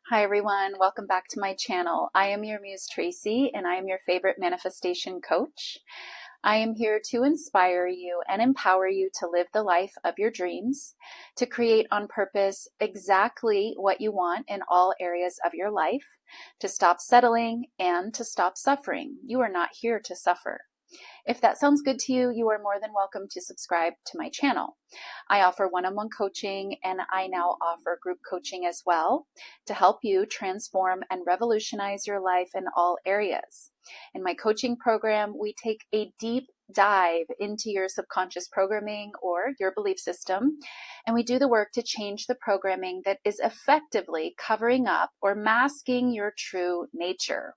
Hi everyone, welcome back to my channel. I am your Muse Traci and I am your favorite manifestation coach. I am here to inspire you and empower you to live the life of your dreams, to create on purpose exactly what you want in all areas of your life, to stop settling and to stop suffering. You are not here to suffer. If that sounds good to you, you are more than welcome to subscribe to my channel. I offer one-on-one coaching and I now offer group coaching as well to help you transform and revolutionize your life in all areas. In my coaching program, we take a deep dive into your subconscious programming or your belief system, and we do the work to change the programming that is effectively covering up or masking your true nature.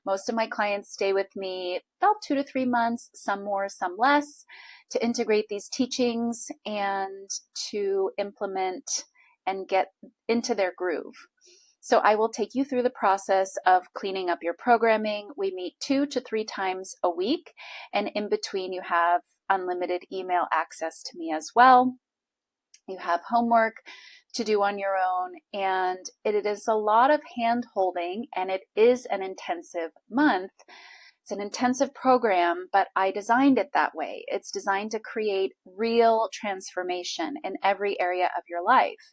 Most of my clients stay with me about 2 to 3 months, some more, some less, to integrate these teachings and to implement and get into their groove. So I will take you through the process of cleaning up your programming. We meet 2 to 3 times a week, and in between you have unlimited email access to me as well. You have homework to do on your own, and it is a lot of hand holding, and it is an intensive month. It's an intensive program, but I designed it that way. It's designed to create real transformation in every area of your life.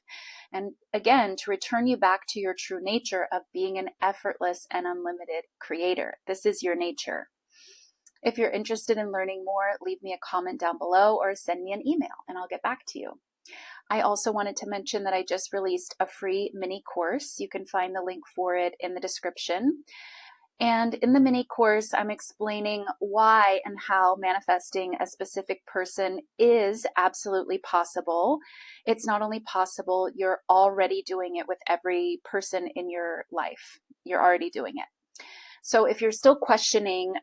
And again, to return you back to your true nature of being an effortless and unlimited creator. This is your nature. If you're interested in learning more, leave me a comment down below or send me an email and I'll get back to you. I also wanted to mention that I just released a free mini course. You can find the link for it in the description. And in the mini course, I'm explaining why and how manifesting a specific person is absolutely possible. It's not only possible, you're already doing it with every person in your life. You're already doing it. So if you're still questioning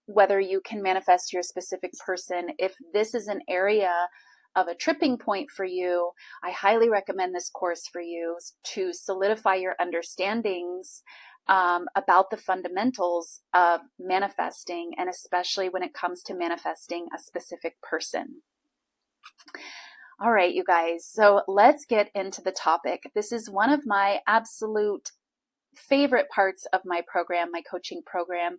whether you can manifest your specific person, if this is an area of a tripping point for you, I highly recommend this course for you to solidify your understandings about the fundamentals of manifesting, and especially when it comes to manifesting a specific person. All right, you guys, so let's get into the topic. This is one of my absolute favorite parts of my program, my coaching program,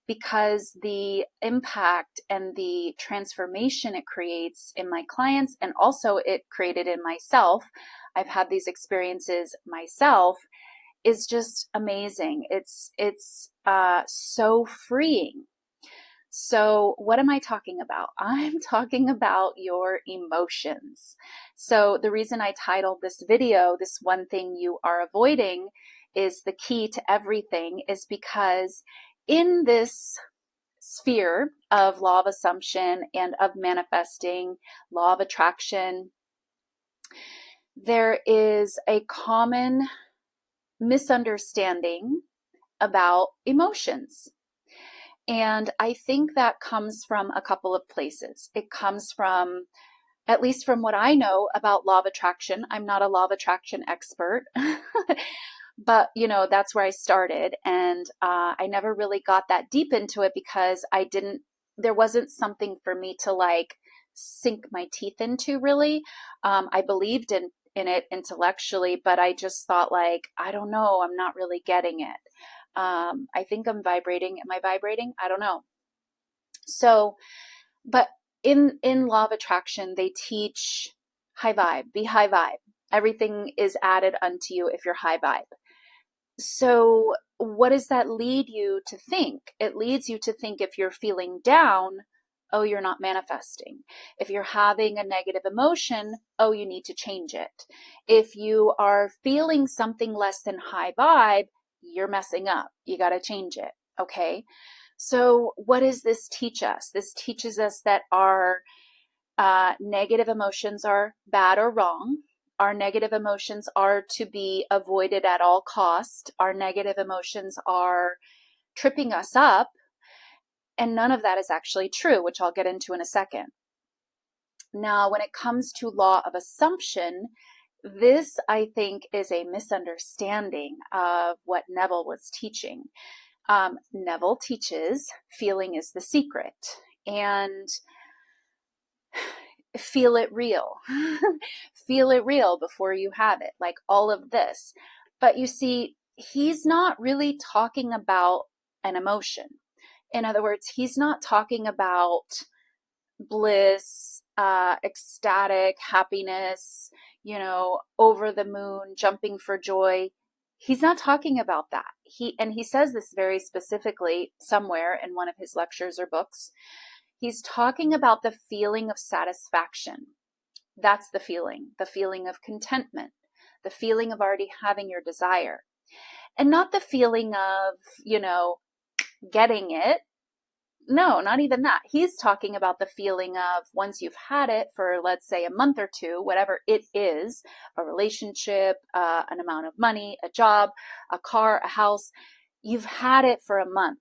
because the impact and the transformation it creates in my clients, and also it created in myself, I've had these experiences myself, is just amazing. It's so freeing. So what am I talking about? I'm talking about your emotions. So the reason I titled this video, "This One Thing You Are Avoiding is the Key to Everything," is because in this sphere of law of assumption and of manifesting, law of attraction, there is a common misunderstanding about emotions. And I think that comes from a couple of places. It comes from, at least from what I know about law of attraction. I'm not a law of attraction expert, but that's where I started. And I never really got that deep into it because there wasn't something for me to like sink my teeth into really. I believed in it intellectually, but I just thought like, I don't know, I'm not really getting it. I think I'm vibrating. Am I vibrating? I don't know. So, but in law of attraction, they teach high vibe, be high vibe. Everything is added unto you if you're high vibe. So what does that lead you to think? It leads you to think if you're feeling down, oh, you're not manifesting. If you're having a negative emotion, oh, you need to change it. If you are feeling something less than high vibe, you're messing up. You got to change it. Okay. So what does this teach us? This teaches us that our negative emotions are bad or wrong. Our negative emotions are to be avoided at all cost. Our negative emotions are tripping us up. And none of that is actually true, which I'll get into in a second. Now, when it comes to law of assumption, this, I think, is a misunderstanding of what Neville was teaching. Neville teaches feeling is the secret, and feel it real. Feel it real before you have it, like all of this. But you see, he's not really talking about an emotion. In other words, he's not talking about bliss, ecstatic happiness, over the moon, jumping for joy. He's not talking about that. He says this very specifically somewhere in one of his lectures or books. He's talking about the feeling of satisfaction. That's the feeling of contentment, the feeling of already having your desire, and not the feeling of, getting it. No, not even that. He's talking about the feeling of once you've had it for, let's say, a month or two, whatever it is, a relationship, an amount of money, a job, a car, a house, you've had it for a month.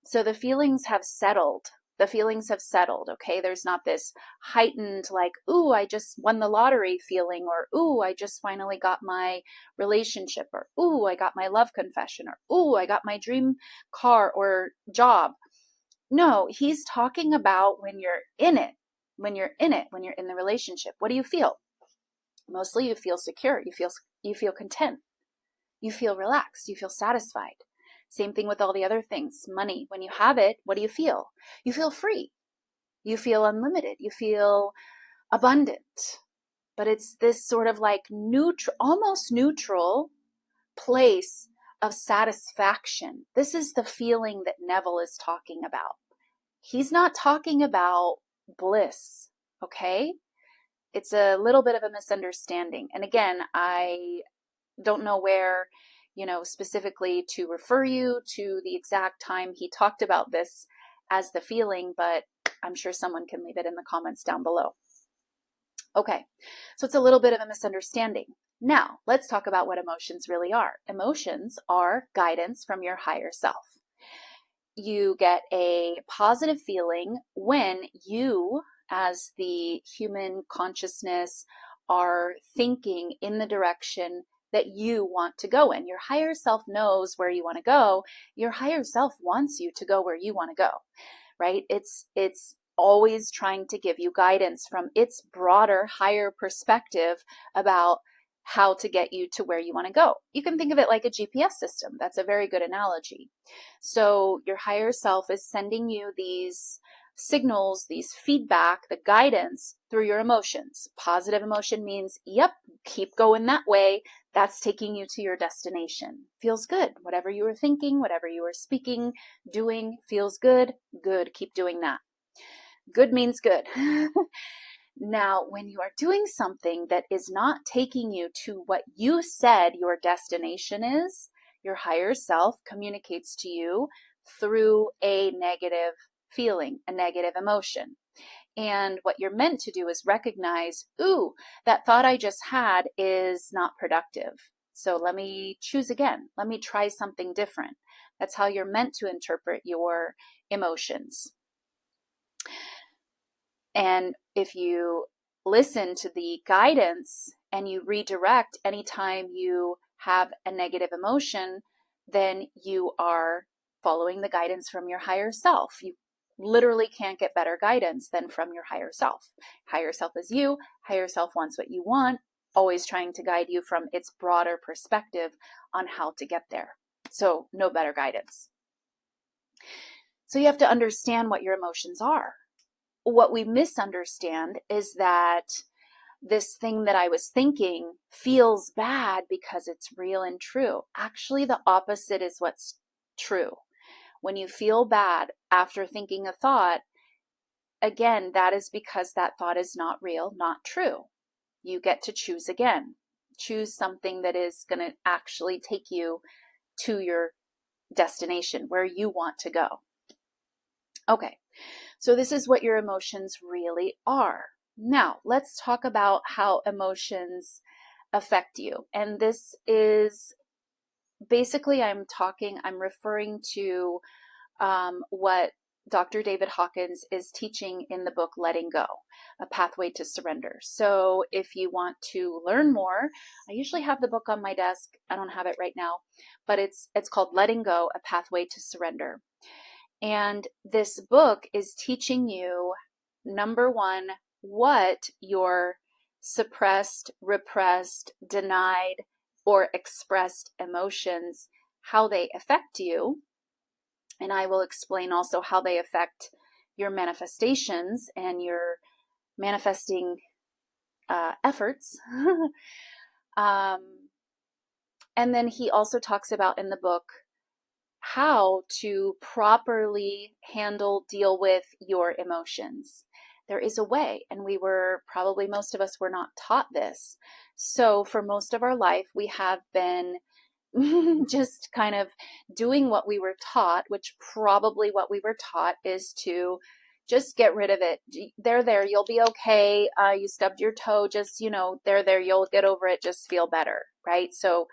So the feelings have settled. The feelings have settled, okay? There's not this heightened, like, ooh, I just won the lottery feeling, or ooh, I just finally got my relationship, or ooh, I got my love confession, or ooh, I got my dream car or job. No, he's talking about when you're in it, when you're in the relationship. What do you feel? Mostly you feel secure, you feel content, you feel relaxed, you feel satisfied. Same thing with all the other things. Money, when you have it, what do you feel? You feel free. You feel unlimited. You feel abundant. But it's this sort of like neutral, almost neutral place of satisfaction. This is the feeling that Neville is talking about. He's not talking about bliss, okay? It's a little bit of a misunderstanding. And again, I don't know where, specifically to refer you to the exact time he talked about this as the feeling, but I'm sure someone can leave it in the comments down below. Okay, so it's a little bit of a misunderstanding. Now, let's talk about what emotions really are. Emotions are guidance from your higher self. You get a positive feeling when you, as the human consciousness, are thinking in the direction that you want to go in. Your higher self knows where you want to go. Your higher self wants you to go where you want to go, right? It's always trying to give you guidance from its broader, higher perspective about how to get you to where you want to go. You can think of it like a GPS system. That's a very good analogy. So your higher self is sending you these signals, these feedback, the guidance through your emotions. Positive emotion means, yep, keep going that way. That's taking you to your destination. Feels good. Whatever you were thinking, whatever you were speaking, doing, feels good. Good. Keep doing that. Good means good. Now, when you are doing something that is not taking you to what you said your destination is, your higher self communicates to you through a negative feeling, a negative emotion. And what you're meant to do is recognize, ooh, that thought I just had is not productive. So let me choose again. Let me try something different. That's how you're meant to interpret your emotions. And if you listen to the guidance and you redirect anytime you have a negative emotion, then you are following the guidance from your higher self. You literally can't get better guidance than from your higher self. Higher self is you. Higher self wants what you want, always trying to guide you from its broader perspective on how to get there. So no better guidance. So you have to understand what your emotions are. What we misunderstand is that this thing that I was thinking feels bad because it's real and true. Actually, the opposite is what's true. When you feel bad after thinking a thought, again, that is because that thought is not real, not true. You get to choose again. Choose something that is going to actually take you to your destination, where you want to go. Okay, so this is what your emotions really are. Now, let's talk about how emotions affect you. And this is basically, I'm referring to what Dr. David Hawkins is teaching in the book Letting Go, A Pathway to Surrender. So if you want to learn more, I usually have the book on my desk. I don't have it right now, but it's called Letting Go, A Pathway to Surrender. And this book is teaching you, number one, what your suppressed, repressed, denied, or expressed emotions, how they affect you. And I will explain also how they affect your manifestations and your manifesting efforts. um, and then he also talks about in the book how to properly handle, deal with your emotions. There is a way, and probably most of us were not taught this. So for most of our life, we have been just kind of doing what we were taught, which probably what we were taught is to just get rid of it. They're there, you'll be okay. You stubbed your toe, just, they're there, you'll get over it, just feel better, right? So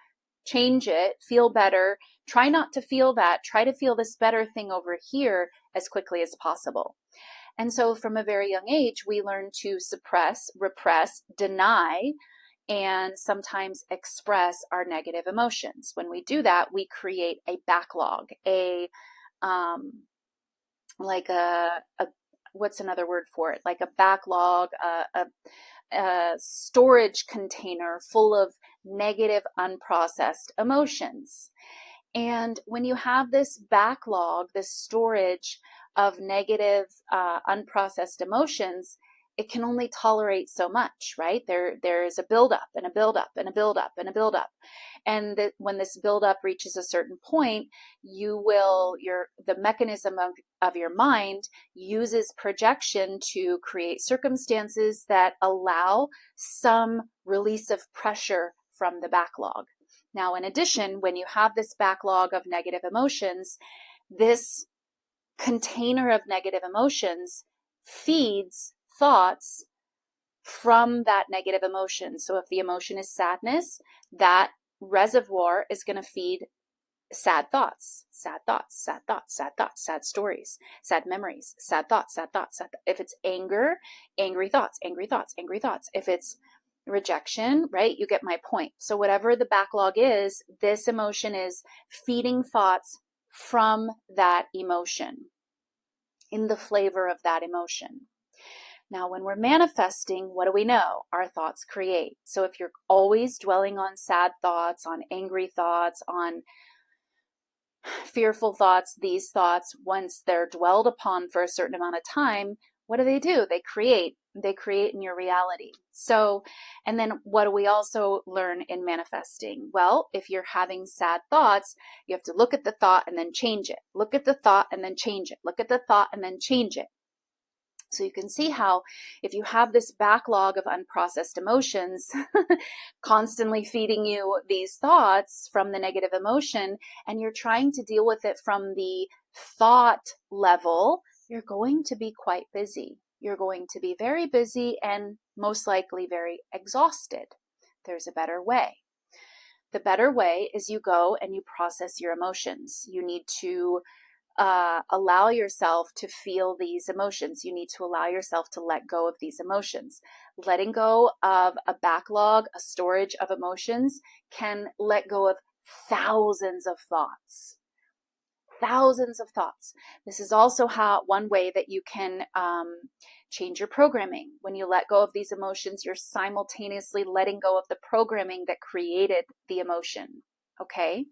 change it, feel better. Try not to feel that. Try to feel this better thing over here as quickly as possible. And so from a very young age, we learn to suppress, repress, deny, and sometimes express our negative emotions. When we do that, we create a backlog, like a what's another word for it? Like a backlog, a storage container full of negative, unprocessed emotions. And when you have this backlog, this storage of negative, unprocessed emotions, it can only tolerate so much, right? There's a buildup and a buildup and a buildup and a buildup. And when this buildup reaches a certain point, the mechanism of your mind uses projection to create circumstances that allow some release of pressure from the backlog. Now, in addition, when you have this backlog of negative emotions, this container of negative emotions feeds thoughts from that negative emotion. So if the emotion is sadness, that reservoir is going to feed sad thoughts, sad thoughts, sad thoughts, sad thoughts, sad stories, sad memories, sad thoughts, sad thoughts, sad If it's anger, angry thoughts, angry thoughts, angry thoughts. If it's rejection, right? You get my point. So whatever the backlog is, this emotion is feeding thoughts from that emotion, in the flavor of that emotion. Now, when we're manifesting, what do we know? Our thoughts create. So if you're always dwelling on sad thoughts, on angry thoughts, on fearful thoughts, these thoughts, once they're dwelled upon for a certain amount of time, what do? They create in your reality. So, and then what do we also learn in manifesting? Well, if you're having sad thoughts, you have to look at the thought and then change it. Look at the thought and then change it. Look at the thought and then change it. So you can see how if you have this backlog of unprocessed emotions constantly feeding you these thoughts from the negative emotion, and you're trying to deal with it from the thought level, you're going to be quite busy. You're going to be very busy and most likely very exhausted. There's a better way. The better way is you go and you process your emotions. You need to allow yourself to feel these emotions. You need to allow yourself to let go of these emotions. Letting go of a backlog, a storage of emotions, can let go of thousands of thoughts. Thousands of thoughts. This is also one way that you can change your programming. When you let go of these emotions, you're simultaneously letting go of the programming that created the emotion. Okay?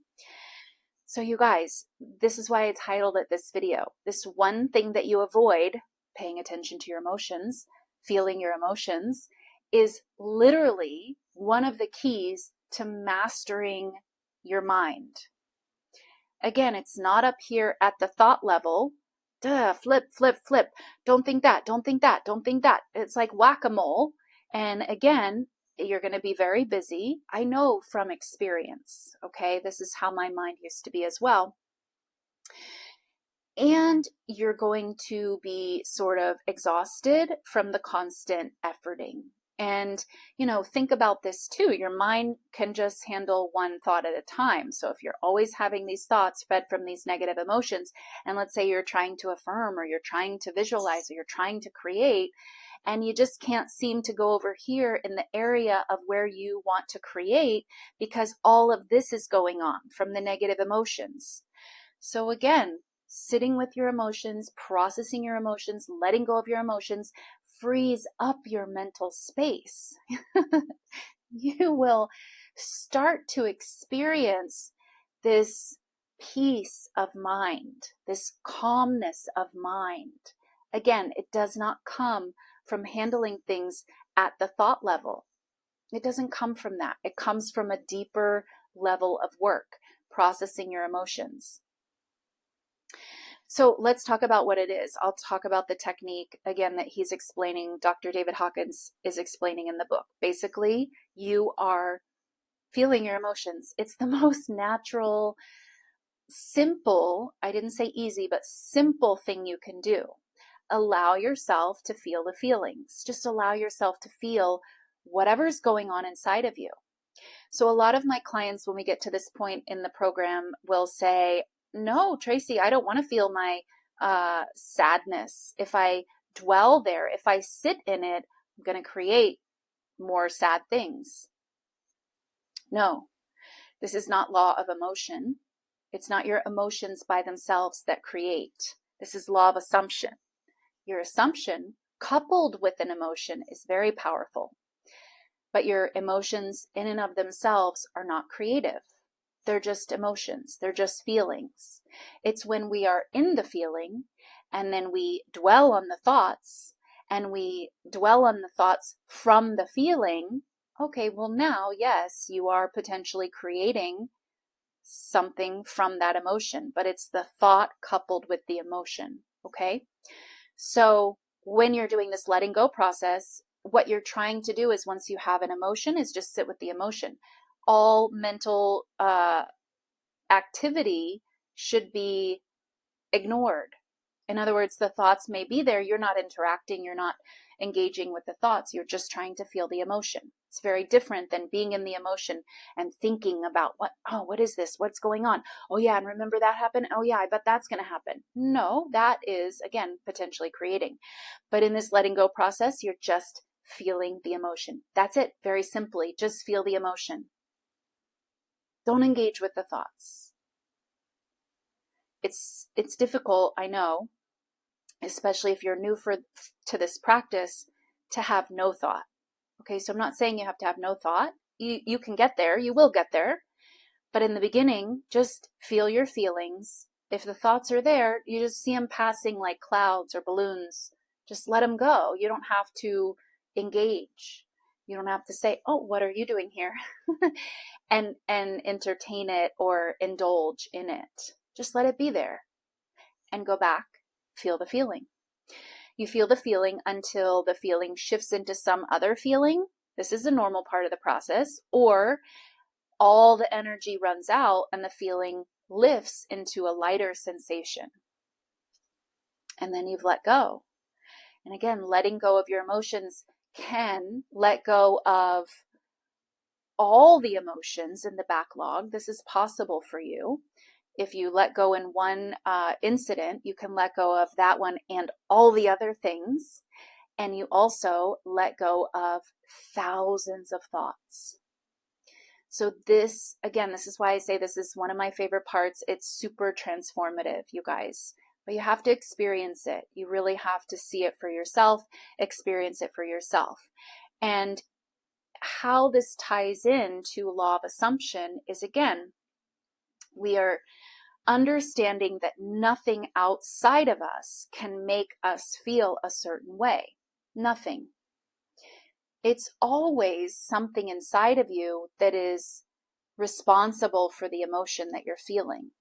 So you guys, this is why I titled it this video. This one thing that you avoid, paying attention to your emotions, feeling your emotions, is literally one of the keys to mastering your mind. Again, it's not up here at the thought level. Flip, flip, flip. Don't think that, don't think that, don't think that. It's like whack-a-mole. And again, you're going to be very busy. I know from experience, okay? This is how my mind used to be as well. And you're going to be sort of exhausted from the constant efforting. And, think about this too. Your mind can just handle one thought at a time. So if you're always having these thoughts fed from these negative emotions, and let's say you're trying to affirm, or you're trying to visualize, or you're trying to create, and you just can't seem to go over here in the area of where you want to create, because all of this is going on from the negative emotions. So again, sitting with your emotions, processing your emotions, letting go of your emotions, frees up your mental space. You will start to experience this peace of mind, this calmness of mind. Again, it does not come from handling things at the thought level. It doesn't come from that. It comes from a deeper level of work, processing your emotions. So let's talk about what it is. I'll talk about the technique again that he's explaining, Dr. David Hawkins is explaining in the book. Basically, you are feeling your emotions. It's the most natural, simple, I didn't say easy, but simple thing you can do. Allow yourself to feel the feelings. Just allow yourself to feel whatever's going on inside of you. So a lot of my clients, when we get to this point in the program, will say, no, Traci, I don't want to feel my sadness. If I dwell there, if I sit in it, I'm going to create more sad things. No, this is not law of emotion. It's not your emotions by themselves that create. This is law of assumption. Your assumption coupled with an emotion is very powerful. But your emotions in and of themselves are not creative. They're just emotions. They're just feelings. It's when we are in the feeling and then we dwell on the thoughts and we dwell on the thoughts from the feeling. Okay, well now, yes, you are potentially creating something from that emotion, but it's the thought coupled with the emotion. Okay? So when you're doing this letting go process, what you're trying to do is once you have an emotion is just sit with the emotion. All mental activity should be ignored. In other words, the thoughts may be there. You're not interacting. You're not engaging with the thoughts. You're just trying to feel the emotion. It's very different than being in the emotion and thinking about what is this? What's going on? Oh yeah, and remember that happened? Oh yeah, I bet that's going to happen. No, that is, again, potentially creating. But in this letting go process, you're just feeling the emotion. That's it. Very simply, just feel the emotion. Don't engage with the thoughts. It's difficult, I know, especially if you're new to this practice, to have no thought. Okay, so I'm not saying you have to have no thought. You can get there. You will get there. But in the beginning, just feel your feelings. If the thoughts are there, you just see them passing like clouds or balloons. Just let them go. You don't have to engage. You don't have to say, oh, what are you doing here? and entertain it or indulge in it. Just let it be there and go back. Feel the feeling. You feel the feeling until the feeling shifts into some other feeling. This is a normal part of the process. Or all the energy runs out and the feeling lifts into a lighter sensation. And then you've let go. And again, letting go of your emotions can let go of all the emotions in the backlog. This is possible for you. If you let go in one incident, you can let go of that one and all the other things. And you also let go of thousands of thoughts. So this, again, this is why I say this is one of my favorite parts. It's super transformative, you guys. But you have to experience it. You really have to see it for yourself, experience it for yourself. And how this ties into law of assumption is, again, we are understanding that nothing outside of us can make us feel a certain way. Nothing. It's always something inside of you that is responsible for the emotion that you're feeling.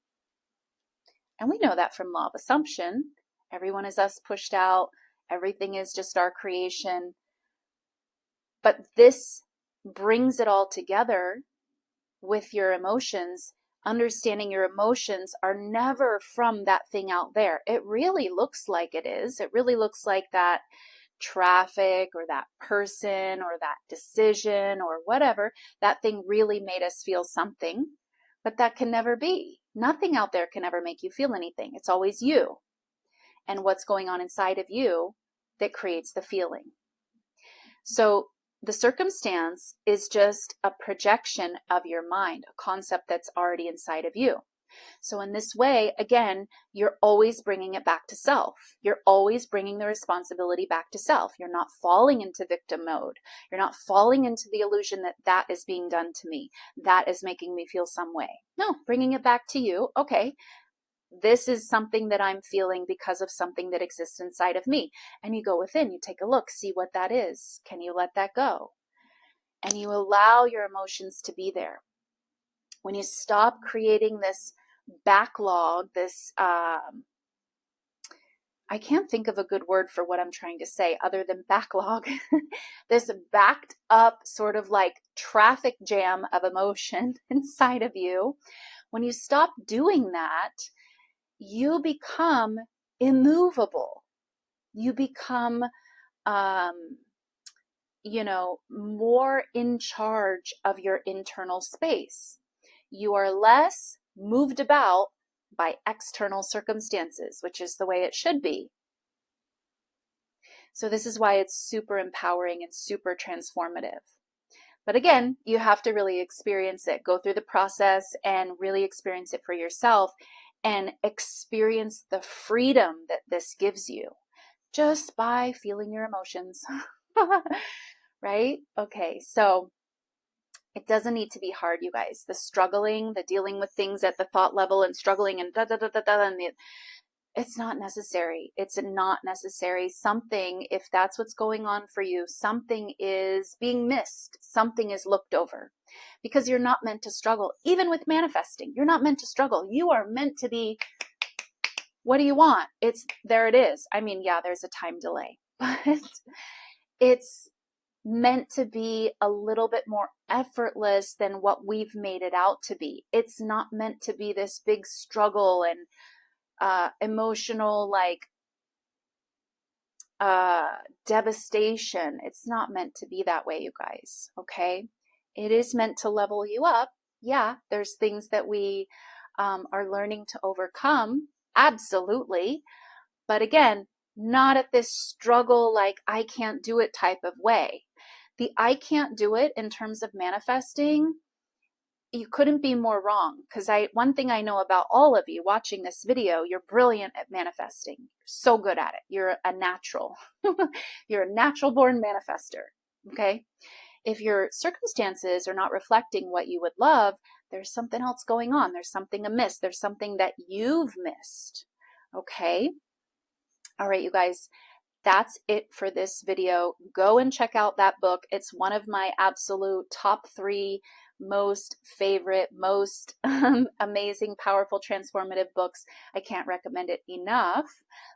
And we know that from law of assumption. Everyone is us pushed out. Everything is just our creation. But this brings it all together with your emotions, understanding your emotions are never from that thing out there. It really looks like it is. It really looks like that traffic or that person or that decision or whatever. That thing really made us feel something, but that can never be. Nothing out there can ever make you feel anything. It's always you and what's going on inside of you that creates the feeling. So the circumstance is just a projection of your mind, a concept that's already inside of you. So in this way, again, you're always bringing it back to self. You're always bringing the responsibility back to self. You're not falling into victim mode. You're not falling into the illusion that that is being done to me. That is making me feel some way. No, bringing it back to you. Okay, this is something that I'm feeling because of something that exists inside of me. And you go within, you take a look, see what that is. Can you let that go? And you allow your emotions to be there. When you stop creating this backlog, this, I can't think of a good word for what I'm trying to say other than backlog, this backed up sort of like traffic jam of emotion inside of you. When you stop doing that, you become immovable. You become, more in charge of your internal space. You are less moved about by external circumstances, which is the way it should be. So this is why it's super empowering and super transformative. But again, you have to really experience it. Go through the process and really experience it for yourself and experience the freedom that this gives you just by feeling your emotions. Right? Okay, so it doesn't need to be hard, you guys. The struggling, the dealing with things at the thought level and struggling and it's not necessary. It's not necessary. Something, if that's what's going on for you, something is being missed. Something is looked over because you're not meant to struggle. Even with manifesting, you're not meant to struggle. You are meant to be, what do you want? There it is. I mean, yeah, there's a time delay, but it's meant to be a little bit more effortless than what we've made it out to be. It's not meant to be this big struggle and emotional devastation. It's not meant to be that way, you guys. Okay, it is meant to level you up. Yeah, there's things that we are learning to overcome, absolutely, but again, not at this struggle like I can't do it type of way. The I can't do it in terms of manifesting, you couldn't be more wrong, because one thing I know about all of you watching this video, you're brilliant at manifesting. You're so good at it. You're a natural. You're a natural born manifester. Okay? If your circumstances are not reflecting what you would love, there's something else going on. There's something amiss. There's something that you've missed. Okay? All right, you guys. That's it for this video. Go and check out that book. It's one of my absolute top 3 most favorite, most amazing, powerful, transformative books. I can't recommend it enough.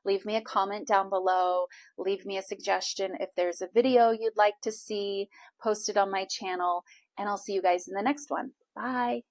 Leave me a comment down below. Leave me a suggestion if there's a video you'd like to see posted on my channel, and I'll see you guys in the next one. Bye.